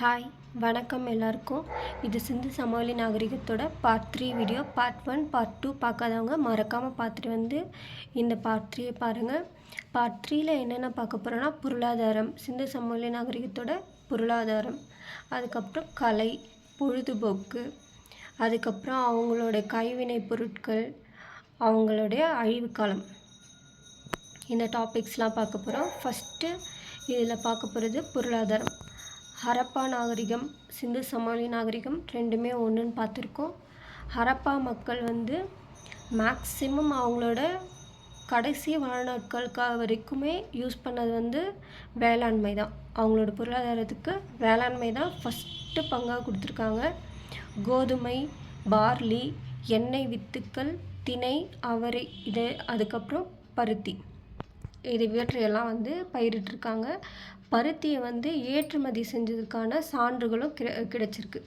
Hi வணக்கம் எல்லாருக்கும். இது சிந்து சமவெளி நாகரிகத்தோட பார்ட் 3 வீடியோ. பார்ட் 1 பார்ட் 2 பார்க்காதவங்க மறக்காமல் பார்த்துட்டு வந்து இந்த பார்ட் 3 பாருங்கள். பார்ட் 3ல் என்னென்ன பார்க்க போகிறோன்னா, பொருளாதாரம், சிந்து சமவெளி நாகரிகத்தோட பொருளாதாரம், அதுக்கப்புறம் கலை, பொழுதுபோக்கு, அதுக்கப்புறம் அவங்களோட கைவினை பொருட்கள், அவங்களுடைய அழிவுக்காலம், இந்த டாபிக்ஸ்லாம் பார்க்க போகிறோம். ஃபஸ்ட்டு இதில் பார்க்க போகிறது பொருளாதாரம். ஹரப்பா நாகரிகம், சிந்து சமவெளி நாகரிகம் ரெண்டுமே ஒன்றுன்னு பார்த்துருக்கோம். ஹரப்பா மக்கள் மேக்ஸிமம் அவங்களோட கடைசி வாழ்நாட்கள் வரைக்குமே யூஸ் பண்ணது வேளாண்மை தான். அவங்களோட பொருளாதாரத்துக்கு வேளாண்மை தான் ஃபஸ்ட்டு பங்காக கொடுத்துருக்காங்க. கோதுமை, பார்லி, எண்ணெய் வித்துக்கள், திணை, அவரை, இது அதுக்கப்புறம் பருத்தி, இது இவற்றையெல்லாம் பயிரிட்டிருக்காங்க. பருத்தியை ஏற்றுமதி செஞ்சதுக்கான சான்றுகளும் கிடைச்சிருக்கு.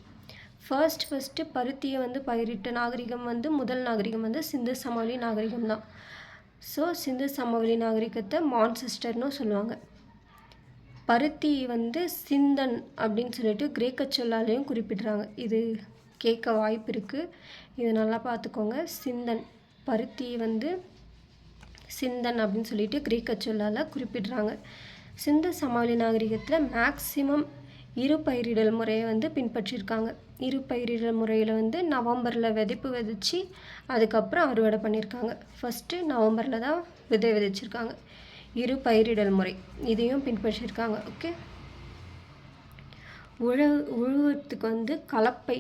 ஃபஸ்ட்டு பருத்தியை பயிரிட்ட நாகரிகம் முதல் நாகரிகம் சிந்து சமவெளி நாகரிகம் தான். ஸோ சிந்து சமவெளி நாகரிகத்தை மான்செஸ்டர்னு சொல்லுவாங்க. பருத்தி சிந்தன் அப்படின்னு சொல்லிட்டு கிரேக்க சொல்லாலையும் குறிப்பிடுறாங்க. இது கேட்க வாய்ப்பு இருக்குது, இது நல்லா பார்த்துக்கோங்க. சிந்தன், பருத்தியை சிந்தன் அப்படின்னு சொல்லிட்டு கிரேக்க சொல்லால் குறிப்பிடுறாங்க. சிந்து சமவெளி நாகரிகத்தில் மேக்சிமம் இரு பயிரிடல் முறையை பின்பற்றியிருக்காங்க. இரு பயிரிடல் முறையில் நவம்பரில் விதைப்பு விதைச்சி அதுக்கப்புறம் அறுவடை பண்ணியிருக்காங்க. ஃபஸ்ட்டு நவம்பரில் தான் விதை விதைச்சிருக்காங்க. இரு பயிரிடல் முறை இதையும் பின்பற்றியிருக்காங்க. ஓகே. உழுவத்துக்கு கலப்பை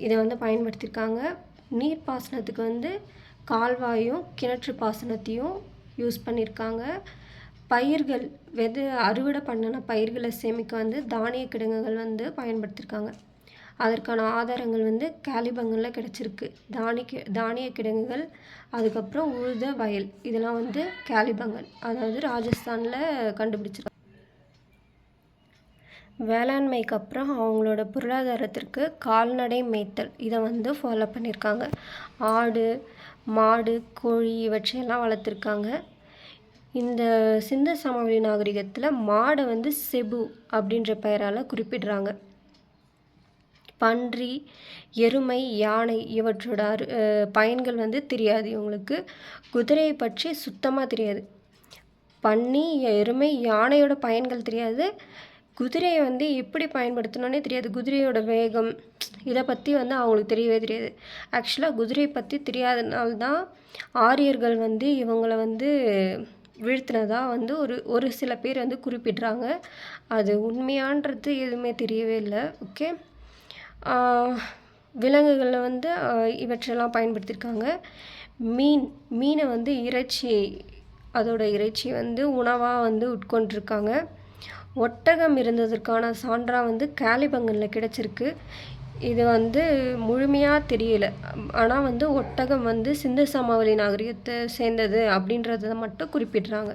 இதை பயன்படுத்தியிருக்காங்க. நீர்ப்பாசனத்துக்கு கால்வாயும் கிணற்று பாசனத்தையும் யூஸ் பண்ணியிருக்காங்க. பயிர்கள் அறுவடை பண்ணின பயிர்களை சேமிக்க தானிய கிடங்குகள் பயன்படுத்தியிருக்காங்க. அதற்கான ஆதாரங்கள் கேலிபங்களில் கிடச்சிருக்கு. தானிய கிடங்குகள், அதுக்கப்புறம் உழுத வயல், இதெல்லாம் கேலிபங்கள், அதாவது ராஜஸ்தானில் கண்டுபிடிச்சிருக்காங்க. வேளாண்மைக்கு அப்புறம் அவங்களோட பொருளாதாரத்திற்கு கால்நடை மேய்த்தல் இதை ஃபாலோ பண்ணியிருக்காங்க. ஆடு, மாடு, கோழி இவற்றையெல்லாம் வளர்த்துருக்காங்க. இந்த சிந்து சமவெளி நாகரிகத்தில் மாடை செபு அப்படின்ற பெயரால் குறிப்பிடுறாங்க. பன்றி, எருமை, யானை இவற்றோட பயன்கள் தெரியாது இவங்களுக்கு. குதிரையை பற்றி சுத்தமாக தெரியாது. பன்றி, எருமை, யானையோட பயன்கள் தெரியாது. குதிரையை எப்படி பயன்படுத்தணுன்னே தெரியாது. குதிரையோட வேகம் இதை பற்றி அவங்களுக்கு தெரியவே தெரியாது. ஆக்சுவலாக குதிரையை பற்றி தெரியாதனால்தான் ஆரியர்கள் இவங்களை வீழ்த்தினதாக ஒரு சில பேர் குறிப்பிடுறாங்க. அது உண்மையான்றது எதுவுமே தெரியவே இல்லை. ஓகே. விலங்குகளில் இவற்றெல்லாம் பயன்படுத்தியிருக்காங்க. மீனை இறைச்சி, அதோட இறைச்சி உணவாக உட்கொண்டிருக்காங்க. ஒட்டகம் இருந்ததற்கான சான்றாக கேலிபங்களில் கிடச்சிருக்கு. இது முழுமையாக தெரியல. ஆனால் ஒட்டகம் சிந்து சமவெளி நாகரிகத்தை சேர்ந்தது அப்படின்றத மட்டும் குறிப்பிடுறாங்க.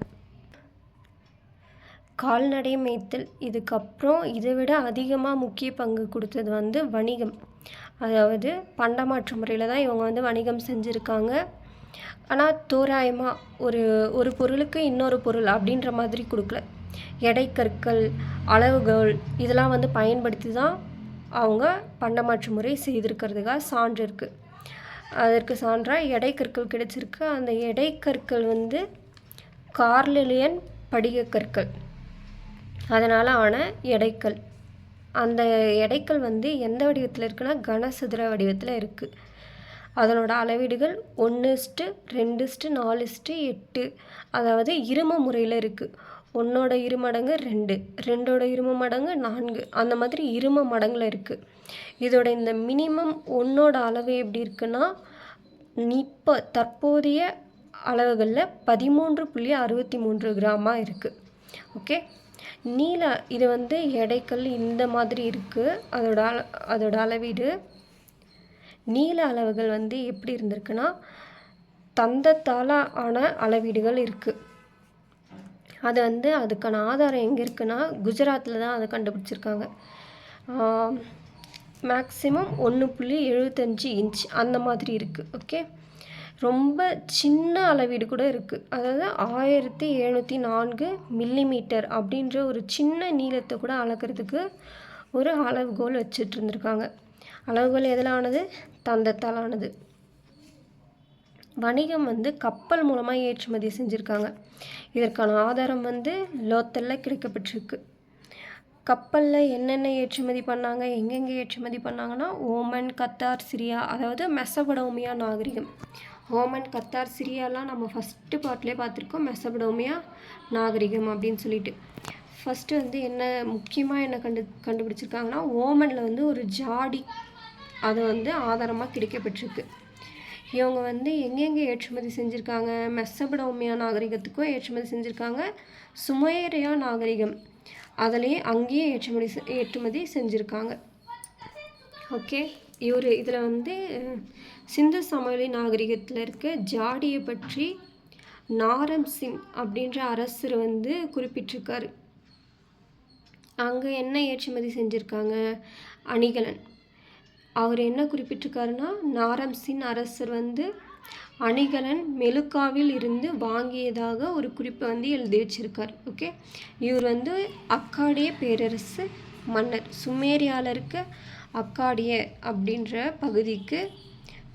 கால்நடை மேய்த்தல், இதுக்கப்புறம் இதை விட அதிகமாக முக்கிய பங்கு கொடுத்தது வணிகம். அதாவது பண்டமாற்று முறையில் தான் இவங்க வணிகம் செஞ்சுருக்காங்க. ஆனால் தோராயமாக ஒரு பொருளுக்கு இன்னொரு பொருள் அப்படின்ற மாதிரி கொடுக்கல. எடைக்கற்கள், அளவுகள் இதெல்லாம் பயன்படுத்தி தான் அவங்க பண்டமாற்று முறை செய்திருக்கிறதுக்காக சான்று இருக்குது. அதற்கு சான்றாக எடைக்கற்கள் கிடைச்சிருக்கு. அந்த எடைக்கற்கள் கார்லிலியன் படிகக்கற்கள், அதனால் ஆன எடைக்கல். அந்த எடைக்கல் எந்த வடிவத்தில் இருக்குன்னா கனசதுர வடிவத்தில் இருக்குது. அதனோட அளவீடுகள் 1:2:4:8, அதாவது இரும முறையில் இருக்குது. 1ஓட இருமடங்கு 2, 2ஓட இரும மடங்கு 4, அந்த மாதிரி இரும மடங்கில் இருக்குது. இதோட இந்த மினிமம் 1ஓட அளவு எப்படி இருக்குன்னா, இப்போ தற்போதைய அளவுகளில் 13.63 கிராமாக இருக்குது. ஓகே. இது எடைக்கல் இந்த மாதிரி இருக்குது. அதோட அளவீடு. நீள அளவுகள் எப்படி இருந்திருக்குன்னா தந்தத்தால் ஆன அளவீடுகள் இருக்குது. அது அதுக்கான ஆதாரம் எங்கே இருக்குன்னா குஜராத்தில் தான் அதை கண்டுபிடிச்சிருக்காங்க. மேக்ஸிமம் 1.75 இன்ச் அந்த மாதிரி இருக்குது. ஓகே. ரொம்ப சின்ன அளவீடு கூட இருக்குது. அதாவது 1704 மில்லிமீட்டர் அப்படின்ற ஒரு சின்ன நீளத்தை கூட அளக்கிறதுக்கு ஒரு அளவுகோல் வச்சுட்டு இருந்திருக்காங்க. அளவுகோல் எதில் ஆனது? தந்தத்தால் ஆனது. வணிகம் வந்து கப்பல் மூலமாக ஏற்றுமதி செஞ்சுருக்காங்க. இதற்கான ஆதாரம் வந்து லோத்தலில் கிடைக்கப்பட்டிருக்கு. கப்பலில் என்னென்ன ஏற்றுமதி பண்ணாங்க, எங்கெங்கே ஏற்றுமதி பண்ணாங்கன்னா ஓமன், கத்தார், சிரியா, அதாவது மெசபடோமியா நாகரிகம். ஓமன், கத்தார், சிரியாலாம் நம்ம ஃபஸ்ட்டு பார்ட்லேயே பார்த்துருக்கோம். மெசபடோமியா நாகரிகம் அப்படின்னு சொல்லிட்டு ஃபஸ்ட்டு வந்து என்ன முக்கியமாக என்ன கண்டுபிடிச்சிருக்காங்கன்னா ஓமனில் வந்து ஒரு ஜாடி அது வந்து ஆதாரமாக கிடைக்கப்பட்டிருக்கு. இவங்க வந்து எங்கெங்கே ஏற்றுமதி செஞ்சுருக்காங்க? மெசபடோமியா நாகரிகத்துக்கும் ஏற்றுமதி செஞ்சுருக்காங்க. சுமேரியா நாகரிகம் அதிலேயே அங்கேயே ஏற்றுமதி செஞ்சுருக்காங்க. ஓகே, இதில் வந்து சிந்து சமவெளி நாகரிகத்தில் இருக்க ஜாடியை பற்றி நாரம் சிங் அப்படின்ற அரசர் வந்து குறிப்பிட்டிருக்காரு. அங்கே என்ன ஏற்றுமதி செஞ்சுருக்காங்க? அணிகலன். அவர் என்ன குறிப்பிட்டிருக்காருன்னா நாரம் சிங் அரசர் வந்து அணிகலன் மெலுக்காவில் இருந்து வாங்கியதாக ஒரு குறிப்பை வந்து எழுதி வச்சிருக்கார். ஓகே, இவர் வந்து அக்காடிய பேரரசு மன்னர். சுமேரியாவில் இருக்க அக்காடிய அப்படின்ற பகுதிக்கு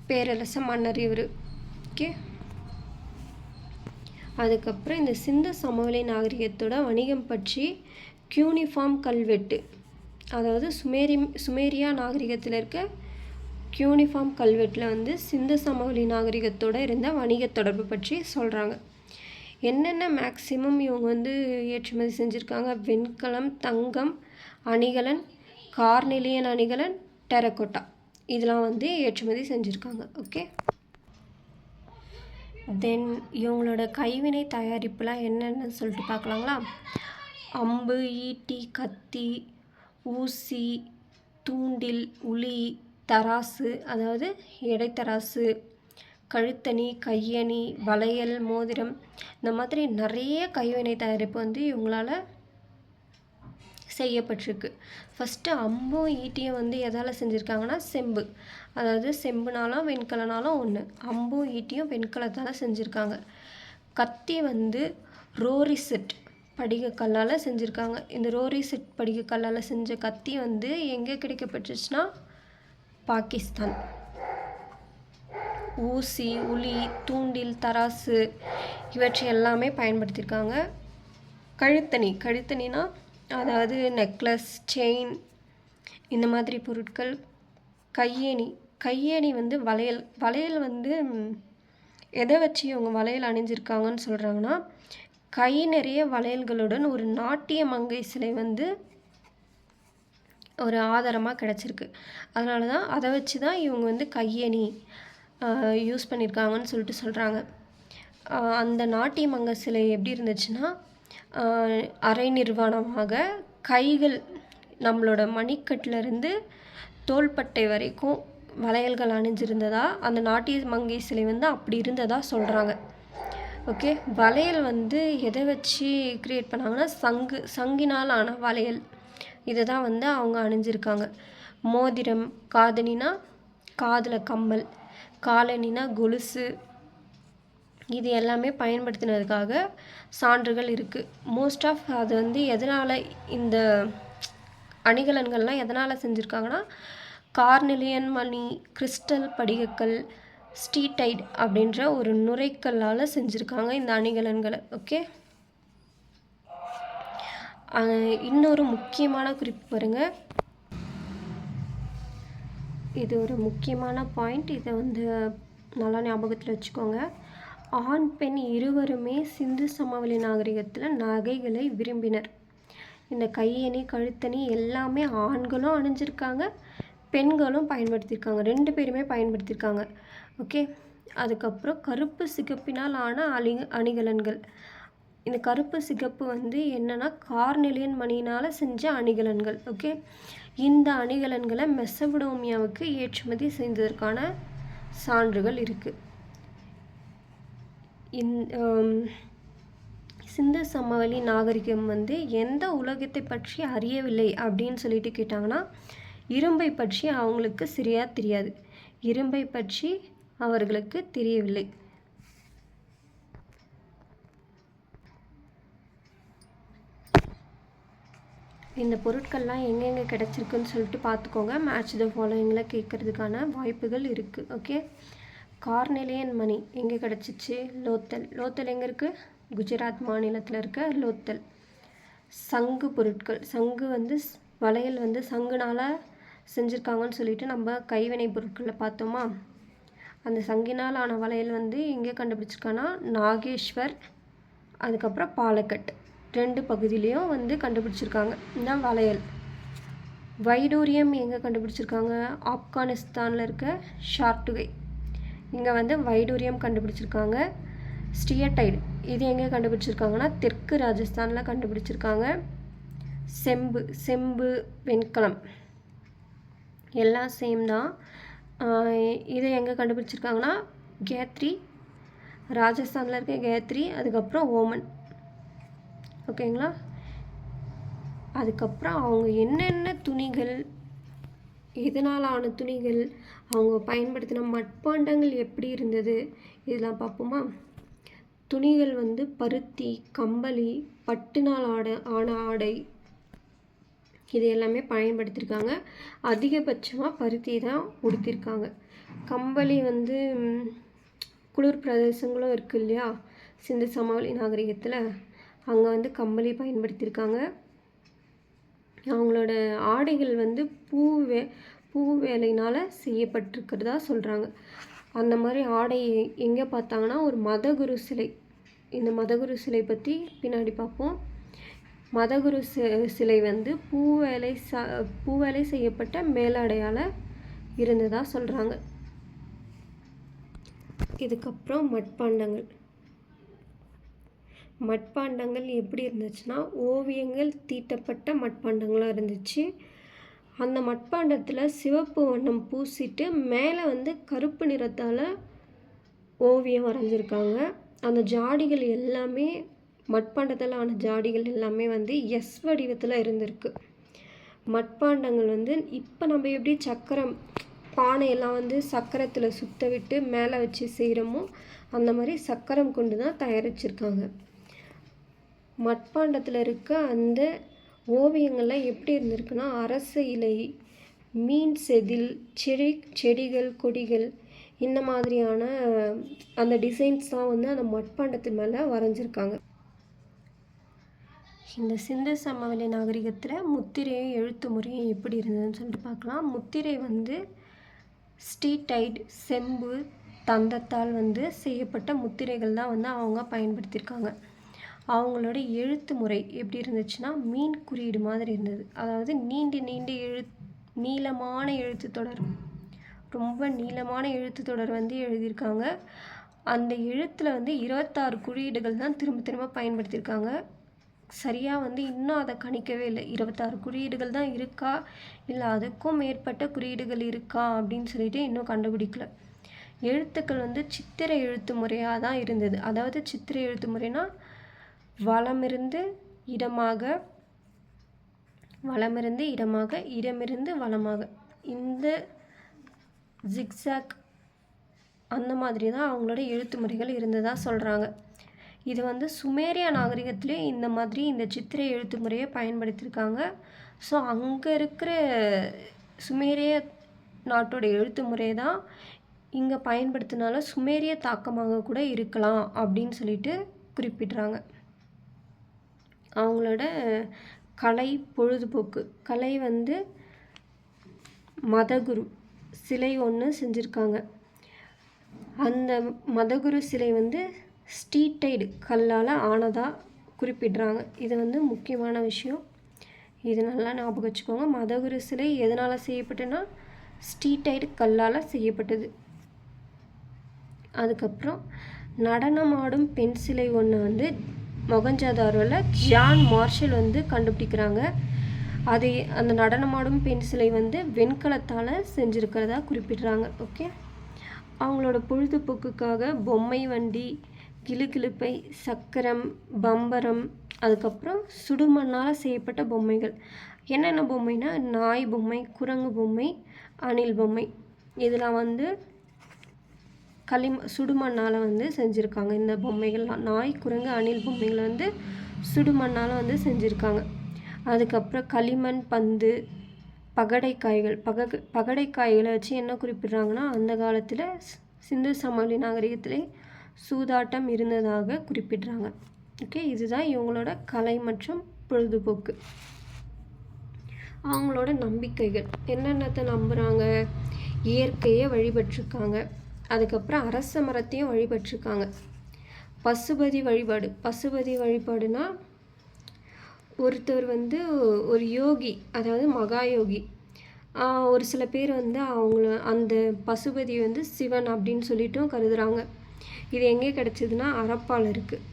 பேரரசு மன்னர் இவர். ஓகே, அதுக்கப்புறம் இந்த சிந்து சமவெளி நாகரிகத்தோட வணிகம் பற்றி கியூனிஃபார்ம் கல்வெட்டு, அதாவது சுமேரியா நாகரிகத்தில் இருக்க கியூனிஃபார்ம் கல்வெட்டில் வந்து சிந்து சமவெளி நாகரிகத்தோடு இருந்த வணிக தொடர்பு பற்றி சொல்கிறாங்க. என்னென்ன மேக்சிமம் இவங்க வந்து ஏற்றுமதி செஞ்சுருக்காங்க? வெண்கலம், தங்கம், அணிகலன், கார்னெலியன் அணிகலன், டெரகோட்டா, இதெல்லாம் வந்து ஏற்றுமதி செஞ்சுருக்காங்க. ஓகே, தென் இவங்களோட கைவினை தயாரிப்புலாம் என்னென்னு சொல்லிட்டு பார்க்கலாங்களா? அம்பு, ஈட்டி, கத்தி, ஊசி, தூண்டில், உளி, தராசு, அதாவது எடைத்தராசு, கழுத்தணி, கையணி, வளையல், மோதிரம், இந்த மாதிரி நிறைய கைவினை தயாரிப்பு வந்து இவங்களால் செய்யப்பட்டிருக்கு. ஃபஸ்ட்டு அம்பும் ஈட்டியும் வந்து எதால் செஞ்சுருக்காங்கன்னா செம்பு, அதாவது செம்புனாலும் வெண்கலனாலும் ஒன்று. அம்பும் ஈட்டியும் வெண்கலத்தால் செஞ்சுருக்காங்க. கத்தி வந்து ரோரிசெட் படிகக்கல்லால் செஞ்சுருக்காங்க. இந்த ரோரிசெட் படிகக்கல்லால் செஞ்ச கத்தி வந்து எங்கே கிடைக்கப்பட்டுச்சுன்னா பாகிஸ்தான். ஊசி, உளி, தூண்டில், தராசு இவற்றை எல்லாமே பயன்படுத்தியிருக்காங்க. கழுத்தணினா அதாவது நெக்லஸ், செயின், இந்த மாதிரி பொருட்கள். கையேணி வந்து வளையல் வந்து எதை வச்சு இவங்க வளையல் அணிஞ்சிருக்காங்கன்னு சொல்கிறாங்கன்னா கை நிறைய வளையல்களுடன் ஒரு நாட்டிய மங்கை சிலை வந்து ஒரு ஆதாரமாக கிடச்சிருக்கு. அதனால தான் அதை வச்சு தான் இவங்க வந்து கையணி யூஸ் பண்ணியிருக்காங்கன்னு சொல்லிட்டு சொல்கிறாங்க. அந்த நாட்டிய மங்கை சிலை எப்படி இருந்துச்சுன்னா அரை நிர்வாணமாக கைகள் நம்மளோட மணிக்கட்டிலேருந்து தோள்பட்டை வரைக்கும் வளையல்கள் அணிஞ்சிருந்ததா அந்த நாட்டிய மங்கை சிலை வந்து அப்படி இருந்ததா சொல்கிறாங்க. ஓகே, வளையல் வந்து எதை வச்சு க்ரியேட் பண்ணாங்கன்னா சங்கினால் ஆன வளையல் இதை தான் வந்து அவங்க அணிஞ்சிருக்காங்க. மோதிரம், காதணினா காதில் கம்மல், காலணினா கொலுசு, இது எல்லாமே பயன்படுத்தினதுக்காக சான்றுகள் இருக்குது. மோஸ்ட் ஆஃப் அது வந்து எதனால் இந்த அணிகலன்கள்லாம் எதனால் செஞ்சுருக்காங்கன்னா கார்னெலியன் மணி, கிறிஸ்டல் படிகக்கல், ஸ்டீடைட் அப்படின்ற ஒரு நுரைக்கல்லால் செஞ்சுருக்காங்க இந்த அணிகலன்களை. ஓகே, இன்னொரு முக்கியமான குறிப்பு பாருங்கள், இது ஒரு முக்கியமான பாயிண்ட், இதை வந்து நல்லா ஞாபகத்தில் வச்சுக்கோங்க. ஆண் பெண் இருவருமே சிந்து சமவெளி நாகரிகத்தில் நகைகளை விரும்பினர். இந்த கையணி, கழுத்தணி எல்லாமே ஆண்களும் அணிஞ்சிருக்காங்க, பெண்களும் பயன்படுத்தியிருக்காங்க, 2 பேருமே பயன்படுத்தியிருக்காங்க. ஓகே, அதுக்கப்புறம் கருப்பு சிகப்பினால் ஆன அணிகலன்கள். இந்த கருப்பு சிகப்பு வந்து என்னென்னா கார்னெலியன் மணியினால் செஞ்ச அணிகலன்கள். ஓகே, இந்த அணிகலன்களை மெசபடோமியாவுக்கு ஏற்றுமதி செய்ததற்கான சான்றுகள் இருக்குது. சிந்து சமவெளி நாகரிகம் வந்து எந்த உலகத்தை பற்றி அறியவில்லை அப்படின்னு சொல்லிட்டு கேட்டாங்கன்னா இரும்பை பற்றி அவங்களுக்கு சரியாக தெரியாது. இரும்பை பற்றி அவர்களுக்கு தெரியவில்லை. இந்த பொருட்கள்லாம் எங்கெங்கே கிடச்சிருக்குன்னு சொல்லிட்டு பார்த்துக்கோங்க. மேட்ச் த ஃபாலோயிங்கில் கேட்குறதுக்கான வாய்ப்புகள் இருக்குது. ஓகே. கார்னெலியன் மணி எங்கே கிடச்சிச்சு? லோத்தல். லோத்தல் எங்கே இருக்குது? குஜராத் மாநிலத்தில் இருக்க லோத்தல். சங்கு பொருட்கள். சங்கு வந்து வளையல் வந்து சங்குனால் செஞ்சுருக்காங்கன்னு சொல்லிட்டு நம்ம கைவினை பொருட்களில் பார்த்தோமா? அந்த சங்கினால் ஆன வளையல் வந்து எங்கே கண்டுபிடிச்சிருக்காங்கன்னா நாகேஸ்வர், அதுக்கப்புறம் பாலக்கட் 2 பகுதியிலையும் வந்து கண்டுபிடிச்சிருக்காங்க இந்த வளையல். வைடூரியம் எங்கே கண்டுபிடிச்சிருக்காங்க? ஆப்கானிஸ்தானில் இருக்க ஷார்ட்டுகை இங்கே வந்து வைடூரியம் கண்டுபிடிச்சிருக்காங்க. ஸ்டியடைடு இது எங்கே கண்டுபிடிச்சிருக்காங்கன்னா தெற்கு ராஜஸ்தானில் கண்டுபிடிச்சிருக்காங்க. செம்பு வெண்கலம் எல்லாம் சேம் தான். இதை எங்கே கண்டுபிடிச்சிருக்காங்கன்னா கேத்ரி, ராஜஸ்தானில் இருக்க கேத்ரி, அதுக்கப்புறம் ஓமன். ஓகேங்களா? அதுக்கப்புறம் அவங்க என்னென்ன துணிகள், எதனால் ஆன துணிகள், அவங்க பயன்படுத்தின மட்பாண்டங்கள் எப்படி இருந்தது இதெல்லாம் பார்ப்போமா? துணிகள் வந்து பருத்தி, கம்பளி, பட்டுனால் ஆன ஆடை இது எல்லாமே பயன்படுத்தியிருக்காங்க. அதிகபட்சமாக பருத்தி தான் உடுத்திருக்காங்க. கம்பளி வந்து குளிர் பிரதேசங்களும் இருக்குது இல்லையா சிந்து சமவெளி நாகரிகத்தில், அங்கே வந்து கம்பளி பயன்படுத்தியிருக்காங்க. அவங்களோட ஆடைகள் வந்து பூ வேலையினால் செய்யப்பட்டிருக்கிறதா சொல்கிறாங்க. அந்த மாதிரி ஆடை எங்கே பார்த்தாங்கன்னா ஒரு மதகுரு சிலை. இந்த மதகுரு சிலை பற்றி பின்னாடி பார்ப்போம். மதகுரு சிலை வந்து பூவேலை செய்யப்பட்ட மேலாடையால் இருந்ததாக சொல்கிறாங்க. இதுக்கப்புறம் மட்பாண்டங்கள் எப்படி இருந்துச்சுன்னா ஓவியங்கள் தீட்டப்பட்ட மட்பாண்டங்களாக இருந்துச்சு. அந்த மட்பாண்டத்தில் சிவப்பு வண்ணம் பூசிட்டு மேலே வந்து கருப்பு நிறத்தால் ஓவியம் வரைஞ்சிருக்காங்க. அந்த ஜாடிகள் எல்லாமே மட்பாண்டத்தில் ஆன ஜாடிகள் எல்லாமே வந்து எஸ் வடிவத்தில் இருந்திருக்கு. மட்பாண்டங்கள் வந்து இப்போ நம்ம எப்படி சக்கரம் பானையெல்லாம் வந்து சக்கரத்தில் சுத்த விட்டு மேலே வச்சு செய்கிறோமோ அந்த மாதிரி சக்கரம் கொண்டு தான் தயாரிச்சிருக்காங்க. மட்பாண்டத்தில் இருக்க அந்த ஓவியங்கள்லாம் எப்படி இருந்திருக்குன்னா அரச இலை, மீன் செதில், செடிகள், கொடிகள் இந்த மாதிரியான அந்த டிசைன்ஸ் தான் வந்து அந்த மட்பாண்டத்து மேலே வரைஞ்சிருக்காங்க. இந்த சிந்து சமவெளி நாகரிகத்தில் முத்திரையும் எழுத்து முறையும் எப்படி இருந்ததுன்னு சொல்லிட்டு பார்க்கலாம். முத்திரை வந்து ஸ்டீடைடு செம்பு தந்தத்தால் வந்து செய்யப்பட்ட முத்திரைகள் தான் வந்து அவங்க பயன்படுத்தியிருக்காங்க. அவங்களோட எழுத்து முறை எப்படி இருந்துச்சுன்னா மீன் குறியீடு மாதிரி இருந்தது. அதாவது நீண்ட நீளமான எழுத்து தொடர், ரொம்ப நீளமான எழுத்து தொடர் வந்து எழுதியிருக்காங்க. அந்த எழுத்தில் வந்து 26 குறியீடுகள் தான் திரும்ப பயன்படுத்தியிருக்காங்க. சரியாக வந்து இன்னும் அதை கணிக்கவே இல்லை. 26 குறியீடுகள் தான் இருக்கா இல்லை அதுக்கும் மேற்பட்ட குறியீடுகள் இருக்கா அப்படின்னு சொல்லிட்டு இன்னும் கண்டுபிடிக்கல. எழுத்துக்கள் வந்து சித்திர எழுத்து முறையாக தான் இருந்தது. அதாவது சித்திர எழுத்து முறைனா வலமிருந்து இடமாக, இடமிருந்து வலமாக, இந்த ஜிக்ஸாக் அந்த மாதிரி தான் அவங்களோட எழுத்து முறைகள் இருந்ததாக சொல்கிறாங்க. இது வந்து சுமேரியா நாகரிகத்திலே இந்த மாதிரி இந்த சித்திரை எழுத்து முறையை பயன்படுத்தியிருக்காங்க. ஸோ அங்கே இருக்கிற சுமேரிய நாட்டோட எழுத்து முறை தான் இங்கே பயன்படுத்தினால சுமேரிய தாக்கமாக கூட இருக்கலாம் அப்படின்னு சொல்லிட்டு குறிப்பிட்றாங்க. அவங்களோட கலை பொழுதுபோக்கு கலை வந்து மதகுரு சிலை ஒன்று செஞ்சுருக்காங்க. அந்த மதகுரு சிலை வந்து ஸ்டீடைடு கல்லால் ஆனதாக குறிப்பிட்றாங்க. இது வந்து முக்கியமான விஷயம், இது நல்லா ஞாபகம் வச்சுக்கோங்க. மதகுரு சிலை எதனால் செய்யப்பட்டுன்னா ஸ்டீடைடு கல்லால் செய்யப்பட்டது. அதுக்கப்புறம் நடனமாடும் பெண் சிலை ஒன்று வந்து மொகஞ்சதாரோவில் ஜான் மார்ஷல் வந்து கண்டுபிடிக்கிறாங்க. அது அந்த நடனமாடும் பெண் சிலை வந்து வெண்கலத்தால் செஞ்சுருக்கிறதா குறிப்பிட்றாங்க. ஓகே. அவங்களோட பொழுதுபோக்குக்காக பொம்மை வண்டி, கிளுகிளுப்பை, சக்கரம், பம்பரம், அதுக்கப்புறம் சுடுமண்ணால் செய்யப்பட்ட பொம்மைகள். என்னென்ன பொம்மைனா நாய் பொம்மை, குரங்கு பொம்மை, அணில் பொம்மை, இதெல்லாம் வந்து சுடுமண்ணால் வந்து செஞ்சுருக்காங்க. இந்த பொம்மைகள்லாம் நாய், குரங்கு, அணில் பொம்மைகளை வந்து சுடுமண்ணால் வந்து செஞ்சுருக்காங்க. அதுக்கப்புறம் களிமண் பந்து, பகடைக்காய்கள். பகடைக்காய்களை வச்சு என்ன குறிப்பிடுறாங்கன்னா, அந்த காலத்தில் சிந்து சமவெளி நாகரிகத்திலே சூதாட்டம் இருந்ததாக குறிப்பிடுறாங்க. ஓகே, இதுதான் இவங்களோட கலை மற்றும் பொழுதுபோக்கு. அவங்களோட நம்பிக்கைகள் என்னென்னத்தை நம்புகிறாங்க? இயற்கையை வழிபட்டிருக்காங்க. அதுக்கப்புறம் அரச மரத்தையும் வழிபட்டிருக்காங்க. பசுபதி வழிபாடு. பசுபதி வழிபாடுனா ஒருத்தர் வந்து ஒரு யோகி, அதாவது மகா யோகி. ஒரு சில பேர் வந்து அவங்கள அந்த பசுபதியை வந்து சிவன் அப்படின்னு சொல்லிட்டும் கருதுகிறாங்க. இது எங்கே கிடச்சிதுன்னா ஹரப்பால இருக்குது.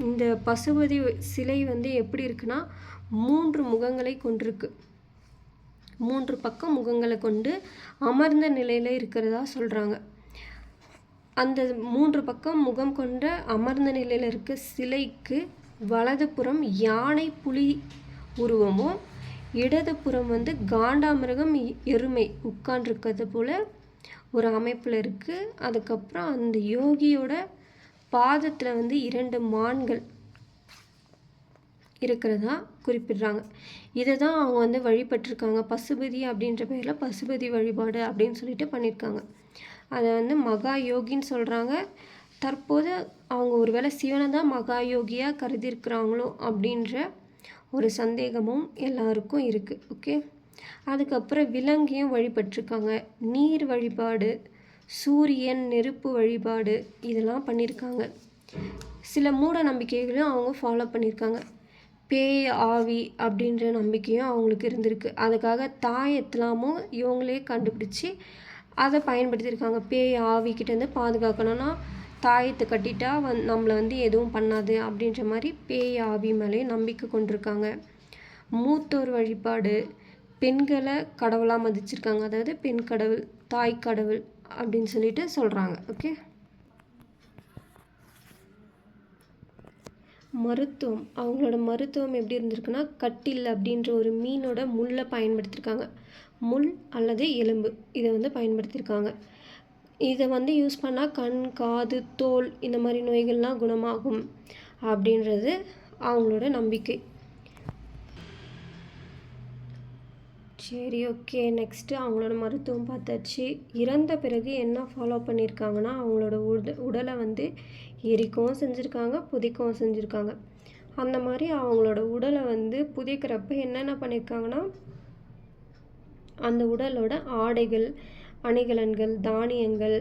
இந்த பசுபதி சிலை வந்து எப்படி இருக்குன்னா 3 முகங்களை கொண்டிருக்கு. 3 பக்கம் முகங்களை கொண்டு அமர்ந்த நிலையில் இருக்கிறதா சொல்கிறாங்க. அந்த 3 பக்கம் முகம் கொண்ட அமர்ந்த நிலையில் இருக்க சிலைக்கு வலதுபுறம் யானை புலி உருவமும், இடதுபுறம் வந்து காண்டாமிருகம் எருமை உட்காண்டிருக்கிறது போல் ஒரு அமைப்பில் இருக்குது. அதுக்கப்புறம் அந்த யோகியோட பாதத்தில் வந்து 2 மான்கள் இருக்கிறதா குறிப்பிடுறாங்க. இதை தான் அவங்க வந்து வழிபட்டிருக்காங்க. பசுபதி அப்படின்ற பேரில் பசுபதி வழிபாடு அப்படின்னு சொல்லிட்டு பண்ணியிருக்காங்க. அதை வந்து மகா யோகின்னு சொல்கிறாங்க. தற்போது அவங்க ஒருவேளை சிவனை தான் மகா யோகியாக கருதியிருக்கிறாங்களோ அப்படின்ற ஒரு சந்தேகமும் எல்லாருக்கும் இருக்குது. ஓகே, அதுக்கப்புறம் விலங்கையும் வழிபட்டிருக்காங்க. நீர் வழிபாடு, சூரியன், நெருப்பு வழிபாடு இதெல்லாம் பண்ணியிருக்காங்க. சில மூட நம்பிக்கைகளையும் அவங்க ஃபாலோ பண்ணியிருக்காங்க. பேய், ஆவி அப்படின்ற நம்பிக்கையும் அவங்களுக்கு இருந்திருக்கு. அதுக்காக தாயத்தெல்லாமும் இவங்களே கண்டுபிடிச்சி அதை பயன்படுத்தியிருக்காங்க. பேய், ஆவிக்கிட்டேருந்து பாதுகாக்கணும்னா தாயத்தை கட்டிட்டா நம்மளை வந்து எதுவும் பண்ணாது அப்படின்ற மாதிரி பேய், ஆவி மேலே நம்பிக்கை கொண்டிருக்காங்க. மூத்தோர் வழிபாடு, பெண்களை கடவுளாக மதிச்சிருக்காங்க. அதாவது பெண் கடவுள், தாய் கடவுள் அப்படின்னு சொல்லிட்டு சொல்கிறாங்க. ஓகே, மருத்துவம். அவங்களோட மருத்துவம் எப்படி இருந்திருக்குன்னா, கட்டில் அப்படின்ற ஒரு மீனோட முள்ளை பயன்படுத்தியிருக்காங்க. முள் அல்லது எலும்பு இதை வந்து பயன்படுத்தியிருக்காங்க. இதை வந்து யூஸ் பண்ணால் கண், காது, தோல் இந்த மாதிரி நோய்கள்லாம் குணமாகும் அப்படின்றது அவங்களோட நம்பிக்கை. சரி, ஓகே, நெக்ஸ்ட்டு அவங்களோட மருத்துவம் பார்த்தாச்சு. இறந்த பிறகு என்ன ஃபாலோ பண்ணியிருக்காங்கன்னா, அவங்களோட உடலை வந்து எரிக்கவும் செஞ்சுருக்காங்க, புதைக்கவும் செஞ்சுருக்காங்க. அந்த மாதிரி அவங்களோட உடலை வந்து புதைக்கிறப்ப என்னென்ன பண்ணியிருக்காங்கன்னா, அந்த உடலோட ஆடைகள், அணிகலன்கள், தானியங்கள்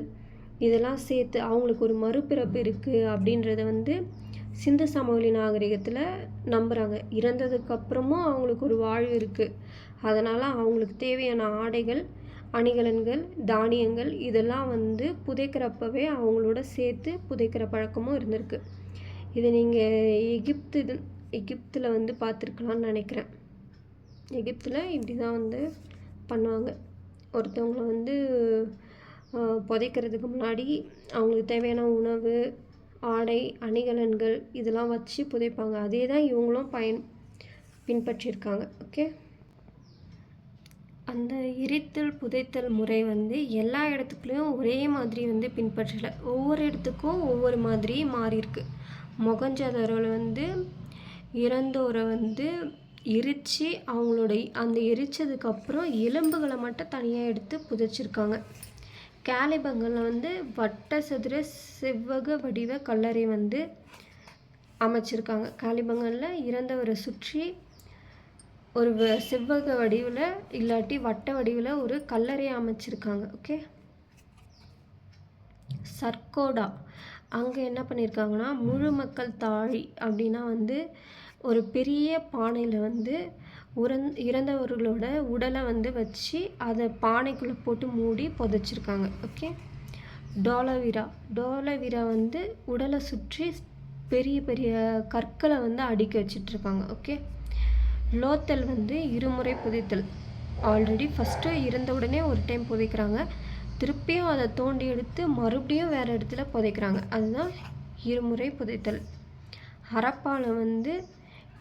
இதெல்லாம் சேர்த்து அவங்களுக்கு ஒரு மறுபிறப்பு இருக்குது அப்படின்றத வந்து சிந்து சமவெளி நாகரிகத்தில் நம்புகிறாங்க. இறந்ததுக்கப்புறமும் அவங்களுக்கு ஒரு வாழ்வு இருக்குது. அதனால் அவங்களுக்கு தேவையான ஆடைகள், அணிகலன்கள், தானியங்கள் இதெல்லாம் வந்து புதைக்கிறப்பவே அவங்களோட சேர்த்து புதைக்கிற பழக்கமும் இருந்திருக்கு. இதை நீங்கள் எகிப்தில் வந்து பார்த்துருக்கலான்னு நினைக்கிறேன். எகிப்தில் இப்படி தான் வந்து பண்ணுவாங்க. ஒருத்தவங்களை வந்து புதைக்கிறதுக்கு முன்னாடி அவங்களுக்கு தேவையான உணவு, ஆடை, அணிகலன்கள் இதெல்லாம் வச்சு புதைப்பாங்க. அதே தான் இவங்களும் பின்பற்றியிருக்காங்க. ஓகே, அந்த எரித்தல் புதைத்தல் முறை வந்து எல்லா இடத்துக்குள்ளேயும் ஒரே மாதிரி வந்து பின்பற்றலை. ஒவ்வொரு இடத்துக்கும் ஒவ்வொரு மாதிரி மாறியிருக்கு. மொகஞ்சதாரோவில் வந்து இறந்தோரை வந்து எரித்து அவங்களோட அந்த எரித்ததுக்கப்புறம் எலும்புகளை மட்டும் தனியாக எடுத்து புதைச்சிருக்காங்க. கேலிபங்களில் வந்து வட்ட சதுர செவ்வக வடிவ கல்லறை வந்து அமைச்சிருக்காங்க. கேலிபங்களில் இறந்தவரை சுற்றி ஒரு செவ்வக வடிவில் இல்லாட்டி வட்ட வடிவில் ஒரு கல்லறையை அமைச்சிருக்காங்க. ஓகே, சர்க்கோடா அங்கே என்ன பண்ணியிருக்காங்கன்னா, முழு மக்கள் தாழி அப்படின்னா வந்து ஒரு பெரிய பானையில் வந்து இறந்தவர்களோட உடலை வந்து வச்சு அதை பானைக்குள்ளே போட்டு மூடி புதைச்சிருக்காங்க. ஓகே, டோலவிரா வந்து உடலை சுற்றி பெரிய பெரிய கற்களை வந்து அடுக்கி வச்சிட்ருக்காங்க. ஓகே, லோத்தல் வந்து இருமுறை புதைத்தல். ஆல்ரெடி ஃபஸ்ட்டு இறந்த உடனே ஒரு டைம் புதைக்கிறாங்க, திருப்பியும் அதை தோண்டி எடுத்து மறுபடியும் வேறு இடத்துல புதைக்கிறாங்க. அதுதான் இருமுறை புதைத்தல். ஹரப்பால வந்து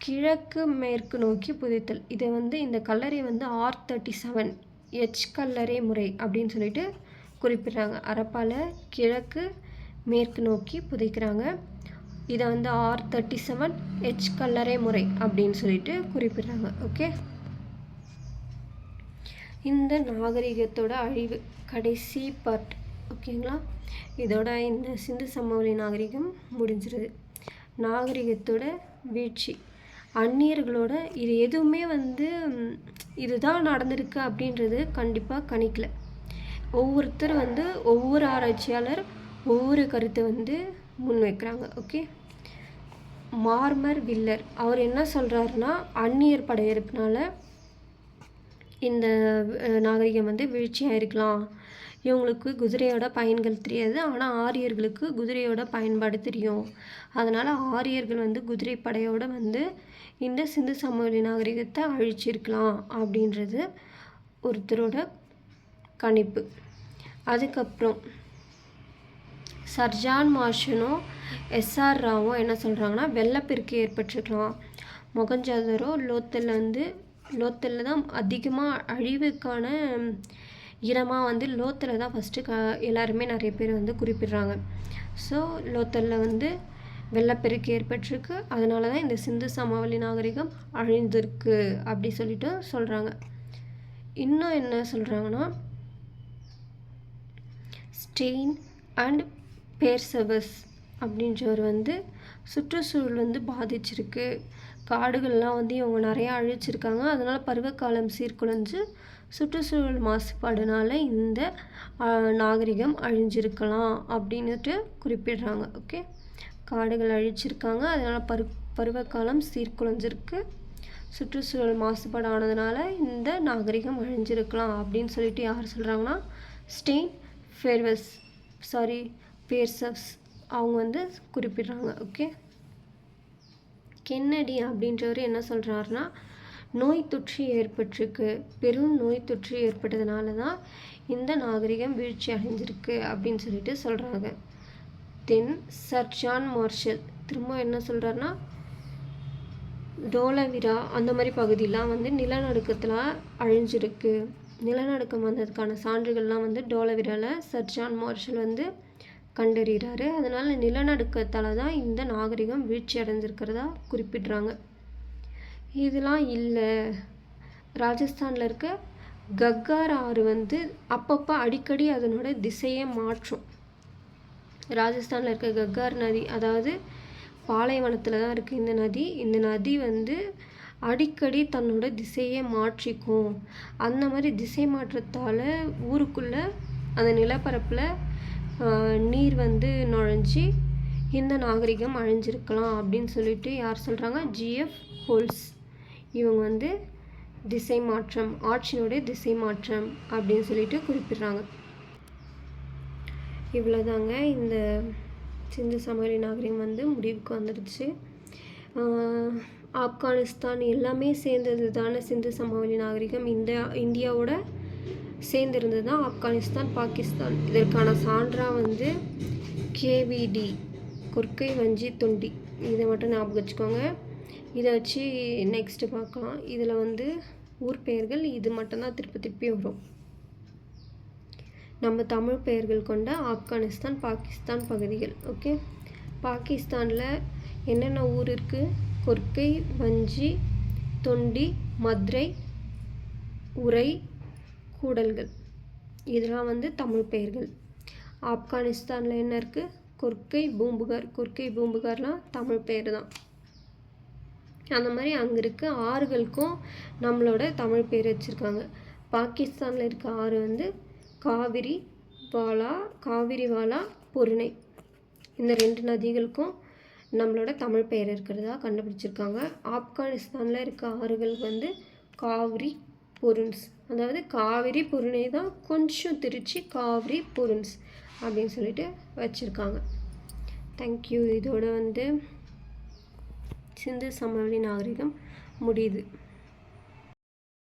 கிழக்கு மேற்கு நோக்கி புதைத்தல். இதை வந்து இந்த கல்லறை வந்து R37 கல்லறை முறை அப்படின்னு சொல்லிட்டு குறிப்பிட்றாங்க. ஹரப்பால கிழக்கு மேற்கு நோக்கி புதைக்கிறாங்க. இதை வந்து R37H கல்லறை முறை அப்படின்னு சொல்லிட்டு குறிப்பிடுறாங்க. ஓகே, இந்த நாகரிகத்தோட அழிவு கடைசி பார்ட். ஓகேங்களா, இதோட இந்த சிந்து சமவெளி நாகரிகம் முடிஞ்சிருது. நாகரிகத்தோட வீழ்ச்சி, அந்நியர்களோட இது எதுவுமே வந்து இதுதான் நடந்திருக்கு அப்படின்றது கண்டிப்பாக கணிக்கல. ஒவ்வொருத்தர் வந்து ஒவ்வொரு ஆராய்ச்சியாளர் ஒவ்வொரு கருத்தை வந்து முன்வைக்கிறாங்க. ஓகே, மார்மர் வில்லர் அவர் என்ன சொல்கிறாருன்னா, அந்நியர் படையெடுப்புனால இந்த நாகரிகம் வந்து வீழ்ச்சியாக இருக்கலாம். இவங்களுக்கு குதிரையோட பயன்கள் தெரியாது, ஆனால் ஆரியர்களுக்கு குதிரையோட பயன்பாடு தெரியும். அதனால் ஆரியர்கள் வந்து குதிரை படையோடு வந்து இந்த சிந்து சமவெளி நாகரிகத்தை அழிச்சிருக்கலாம் அப்படின்றது ஒருத்தரோட கணிப்பு. அதுக்கப்புறம் சர் ஜான் மார்ஷனும் எஸ்ஆர் ராவும் என்ன சொல்கிறாங்கன்னா, வெள்ளப்பெருக்கு ஏற்பட்டிருக்கலாம். மொகஞ்சதாரோ லோத்தலில் தான் அதிகமாக அழிவுக்கான இடமாக வந்து லோத்தலில் தான் ஃபஸ்ட்டு எல்லாருமே நிறைய பேர் வந்து குறிப்பிடுறாங்க. ஸோ லோத்தலில் வந்து வெள்ளப்பெருக்கு ஏற்பட்டிருக்கு, அதனால தான் இந்த சிந்து சமவெளி நாகரிகம் அழிந்திருக்கு அப்படி சொல்லிட்டு சொல்கிறாங்க. இன்னும் என்ன சொல்கிறாங்கன்னா, ஸ்டெயின் அண்ட் பேர்சவஸ் அப்படின்றவர் வந்து சுற்றுச்சூழல் வந்து பாதிச்சிருக்கு, காடுகள்லாம் வந்து இவங்க நிறையா அழிச்சிருக்காங்க, அதனால் பருவகாலம் சீர்குலைஞ்சு சுற்றுச்சூழல் மாசுபாடுனால இந்த நாகரிகம் அழிஞ்சிருக்கலாம் அப்படின்ட்டு குறிப்பிடுறாங்க. ஓகே, காடுகள் அழிச்சிருக்காங்க, அதனால் பருவகாலம் சீர்குலைஞ்சிருக்கு, சுற்றுச்சூழல் மாசுபாடு ஆனதுனால இந்த நாகரிகம் அழிஞ்சிருக்கலாம் அப்படின்னு சொல்லிட்டு யார் சொல்கிறாங்கன்னா, ஸ்டெயின் பேர்சவ்ஸ் அவங்க வந்து குறிப்பிடுறாங்க. ஓகே, கென்னடி அப்படின்றவர் என்ன சொல்கிறாருன்னா, நோய் தொற்று ஏற்பட்டிருக்கு, பெரும் நோய் தொற்று ஏற்பட்டதுனால தான் இந்த நாகரிகம் வீழ்ச்சி அடைஞ்சிருக்கு அப்படின்னு சொல்லிட்டு சொல்கிறாங்க. தென் சர் ஜான் மார்ஷல் திரும்ப என்ன சொல்கிறாருன்னா, டோலவிரா அந்த மாதிரி பகுதியெலாம் வந்து நிலநடுக்கத்தில் அழிஞ்சிருக்கு, நிலநடுக்கம் வந்ததுக்கான சான்றுகள்லாம் வந்து டோலவிராவில் சர் ஜான் மார்ஷல் வந்து கண்டறிகிறாரு. அதனால் நிலநடுக்கத்தால் தான் இந்த நாகரிகம் வீழ்ச்சி அடைஞ்சிருக்கிறதா குறிப்பிடுறாங்க. இதெல்லாம் இல்லை, ராஜஸ்தானில் இருக்க கக்கார் ஆறு வந்து அப்பப்போ அடிக்கடி அதனோட திசையை மாற்றும். ராஜஸ்தானில் இருக்க கக்கார் நதி, அதாவது பாலைவனத்தில் தான் இருக்குது இந்த நதி. இந்த நதி வந்து அடிக்கடி தன்னோட திசையை மாற்றிக்கும். அந்த மாதிரி திசை மாற்றத்தால் ஊருக்குள்ளே அந்த நிலப்பரப்பில் நீர் வந்து நுழைஞ்சி இந்த நாகரிகம் அழிஞ்சிருக்கலாம் அப்படின்னு சொல்லிட்டு யார் சொல்கிறாங்க, GF ஹோல்ஸ் இவங்க வந்து திசை மாற்றம், ஆட்சியினுடைய திசை மாற்றம் அப்படின்னு சொல்லிட்டு குறிப்பிடுறாங்க. இவ்வளோதாங்க, இந்த சிந்து சமவெளி நாகரிகம் வந்து முடிவுக்கு வந்துடுச்சு. ஆப்கானிஸ்தான் எல்லாமே சேர்ந்தது தானே சிந்து சமவெளி நாகரிகம். இந்தியாவோட சேர்ந்திருந்தது தான் ஆப்கானிஸ்தான், பாகிஸ்தான். இதற்கான சான்றாக வந்து KVD கொர்க்கை வஞ்சி தொண்டி இதை மட்டும் ஞாபகம் வச்சுக்கோங்க. இதை வச்சு நெக்ஸ்ட்டு பார்க்கலாம். இதில் வந்து ஊர் பெயர்கள் இது மட்டும்தான் திருப்பி வரும். நம்ம தமிழ் பெயர்கள் கொண்ட ஆப்கானிஸ்தான், பாகிஸ்தான் பகுதிகள். ஓகே, பாகிஸ்தானில் என்னென்ன ஊர் இருக்குது, கொர்க்கை, வஞ்சி, தொண்டி, மதுரை, உரை, கூடல்கள், இதெல்லாம் வந்து தமிழ் பெயர்கள். ஆப்கானிஸ்தானில் என்ன இருக்குது, கொர்க்கை, பூம்புகார்லாம் தமிழ் பெயர் தான். அந்த மாதிரி அங்கே இருக்க ஆறுகளுக்கும் நம்மளோட தமிழ் பேர் வச்சுருக்காங்க. பாகிஸ்தானில் இருக்க ஆறு வந்து காவிரி வாலா, பொருணை, இந்த 2 நதிகளுக்கும் நம்மளோட தமிழ் பெயர் இருக்கிறதா கண்டுபிடிச்சிருக்காங்க. ஆப்கானிஸ்தானில் இருக்க ஆறுகள் வந்து காவிரி, பொருன்ஸ், அதாவது காவிரி பொருணை தான் கொஞ்சம் திருச்சி காவிரி பொருன்ஸ் அப்படின்னு சொல்லிட்டு வச்சுருக்காங்க. தேங்க்யூ. இதோட வந்து சிந்து சமவெளி நாகரிகம் முடியுது.